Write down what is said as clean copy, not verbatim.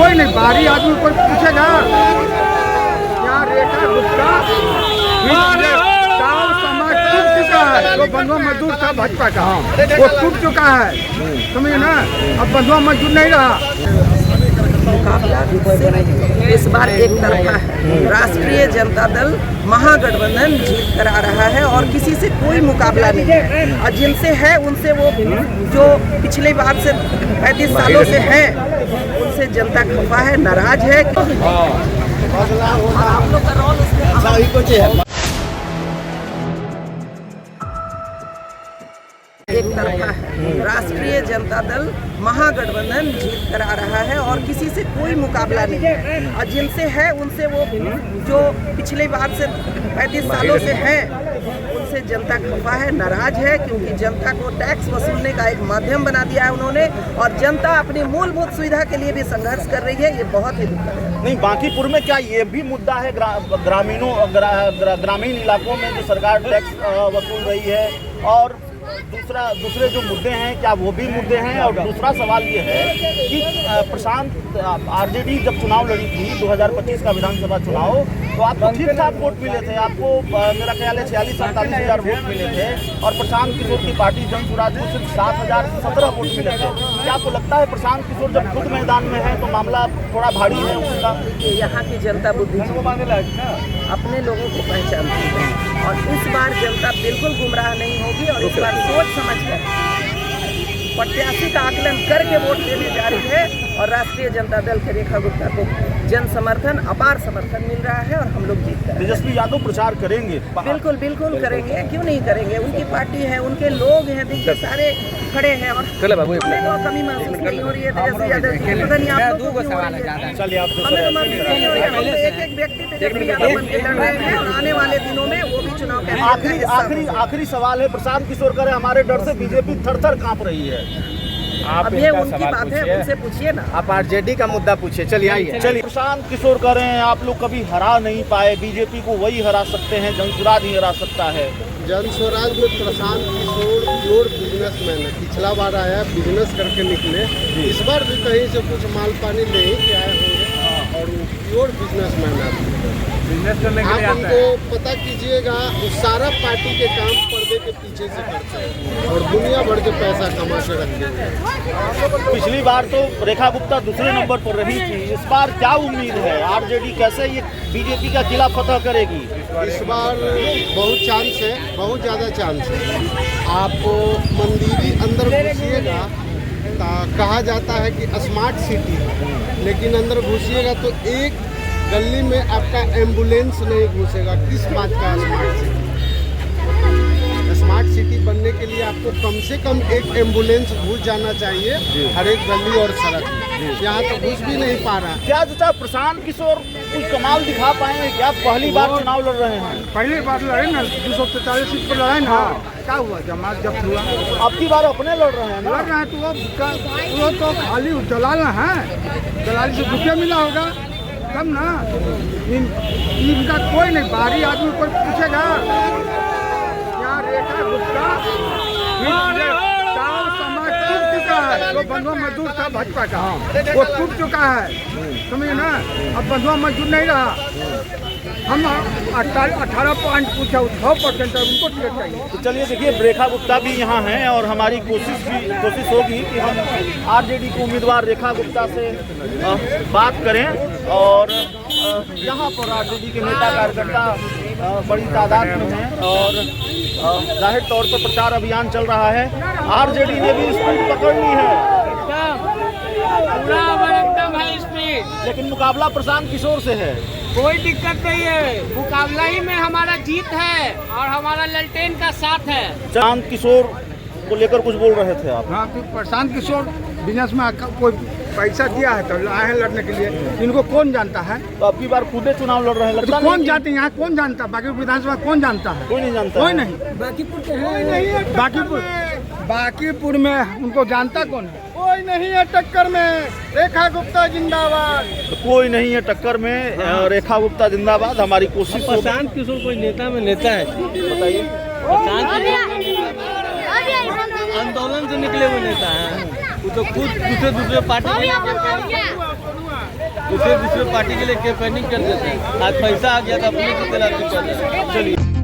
कोई नहीं, बाहरी आदमी कोई पूछेगा। यहाँ रेखा गुप्ता समाज टूट चुका है। वो बंधुआ मजदूर था भाजपा का, वो टूट चुका है, समझे ना। अब बंधुआ मजदूर नहीं रहा। मुकाबला इस बार एक तरफा है। राष्ट्रीय जनता दल महागठबंधन जीत कर आ रहा है और किसी से कोई मुकाबला नहीं है। और जिनसे है उनसे वो जो पिछले बार से 35 सालों से है उनसे जनता खफा है, नाराज है। आप लोग का रोल उसमें एक तरफा है। राष्ट्रीय जनता दल महागठबंधन जीत कर आ रहा है और किसी से कोई मुकाबला नहीं है। और जिनसे है उनसे वो जो पिछले बार से 35 सालों से है उनसे जनता खफा है, नाराज है। क्योंकि जनता को टैक्स वसूलने का एक माध्यम बना दिया है उन्होंने, और जनता अपनी मूलभूत सुविधा के लिए भी संघर्ष कर रही है। ये बहुत ही दुखद है। नहीं, बांकीपुर में क्या ये भी मुद्दा है ग्रामीण इलाकों में जो सरकार टैक्स वसूल रही है, और दूसरे जो मुद्दे हैं क्या वो भी मुद्दे हैं? और दूसरा सवाल ये है कि प्रशांत आरजेडी जब चुनाव लड़ी थी 2025 का विधानसभा चुनाव, तो आपको ठीक ठाक वोट मिले थे। आपको मेरा ख्याल है 46-47 हज़ार वोट मिले थे, और प्रशांत किशोर की पार्टी जन स्वराज को सिर्फ 7,017 वोट मिले थे। क्या आपको लगता है प्रशांत किशोर जब खुद मैदान में है तो मामला थोड़ा भारी है उनका? यहाँ की जनता बुद्धिजीवी अपने लोगों को पहचानती है, और इस बार जनता बिल्कुल गुमराह नहीं होगी। और इस बार सोच समझ कर प्रत्याशी का आकलन करके वोट देने जा रही है। और राष्ट्रीय जनता दल के रेखा गुप्ता को जन समर्थन, अपार समर्थन मिल रहा है, और हम लोग जीत कर। तेजस्वी यादव प्रचार करेंगे? बिल्कुल बिल्कुल करेंगे, क्यों नहीं करेंगे। उनकी पार्टी है, उनके लोग हैं, देखिए सारे खड़े हैं, और कमी महसूस नहीं हो रही है तेजस्वी यादव की। पता नहीं आप लोगों को क्यों हो रही है, चलिए आप हमें तो महसूस नहीं हो रही है। हम तो एक व्यक्ति तेजस्वी यादव बन के लड़ रहे हैं, और आने वाले दिनों में वो भी चुनाव के आखिरी सवाल है। प्रशांत किशोर करे हमारे डर से बीजेपी थर-थर कांप रही है। अब ये उनकी बात है, उनसे पूछिए ना। आप आरजेडी का मुद्दा पूछिए। चलिए प्रशांत किशोर कह रहे हैं आप लोग कभी हरा नहीं पाए, बीजेपी को वही हरा सकते हैं, जनसुराज ही हरा सकता है। जनस्वराज में प्रशांत किशोर प्योर बिजनेसमैन है। पिछला बार आया बिजनेस करके निकले, इस बार भी कहीं से कुछ माल पानी ले के आए होंगे, और वो प्योर बिजनेसमैन है। आप उनको पता कीजिएगा, वो सारा पार्टी के काम पर्दे के पीछे से करते हैं, और दुनिया भर के पैसा कमा के रखते हैं। पिछली बार तो रेखा गुप्ता दूसरे नंबर पर रही थी, इस बार क्या उम्मीद है? आरजेडी कैसे ये बीजेपी का किला फतह करेगी? इस बार बहुत चांस है, बहुत ज़्यादा चांस है। आप मंदिरी अंदर घुसिएगा, कहा जाता है कि स्मार्ट सिटी है, लेकिन अंदर घुसिएगा तो एक गली में आपका एम्बुलेंस नहीं घुसेगा। किस बात का स्मार्ट सिटी? स्मार्ट सिटी बनने के लिए आपको कम से कम एक एम्बुलेंस घुस जाना चाहिए हर एक गली और सड़क में। यहाँ तो घुस भी नहीं पा रहा। क्या चाचा प्रशांत किशोर कुछ कमाल दिखा पाएंगे क्या? पहली बार चुनाव लड़ रहे हैं। पहली बार लड़े ना, 243 सीट पर लड़े ना, क्या हुआ? जमात जब हुआ अब की बार अपने लड़ रहे हैं ना? लड़ रहे हैं तो वो तो खाली दलाल है, दलाली से रुपया मिला होगा तब ना। इनका कोई नहीं, बाहरी आदमी कोई पूछेगा। यहाँ रेखा गुप्ता समाज टूट चुका है। वो बंधुआ मजदूर था भाजपा का, वो टूट चुका है, समझे ना। अब बंधुआ मजदूर नहीं रहा। हम 18 पॉइंट पूछा, 6% उनको टिकट चाहिए। तो चलिए देखिए, रेखा गुप्ता भी यहाँ हैं, और हमारी कोशिश होगी कि हम आरजेडी को उम्मीदवार रेखा गुप्ता से बात करें। और यहाँ पर आरजेडी के नेता कार्यकर्ता बड़ी तादाद में हैं, और जाहिर तौर पर प्रचार अभियान चल रहा है। आरजेडी ने भी स्पीड पकड़ ली है, एकदम है स्पीड, लेकिन मुकाबला प्रशांत किशोर से है। कोई दिक्कत नहीं है। मुकाबला ही में हमारा जीत है, और हमारा ललटेन का साथ है। प्रशांत किशोर को लेकर कुछ बोल रहे थे आप? हाँ, तो प्रशांत किशोर बिजनेस में कोई पैसा दिया है तो आए हैं लड़ने के लिए। इनको कौन जानता है? तो अब की बार खुदे चुनाव लड़ रहे हैं, लगता तो कौन जानते हैं? यहाँ कौन जानता है? बाकी विधानसभा कौन जानता है? कोई नहीं जानता। कोई नहीं। बाकीपुर में उनको जानता कौन है? कोई नहीं है टक्कर में। रेखा गुप्ता जिंदाबाद। तो कोई नहीं है टक्कर में, रेखा गुप्ता जिंदाबाद। हमारी कोशिश। प्रशांत किशोर कोई नेता में नेता है? बताइए। आंदोलन से निकले हुए नेता हैं, वो तो खुद दूसरे पार्टी दूसरे पार्टी के लिए कैंपेनिंग कर देते हैं। आज पैसा आ गया तो अपने को दिलाते चलिए।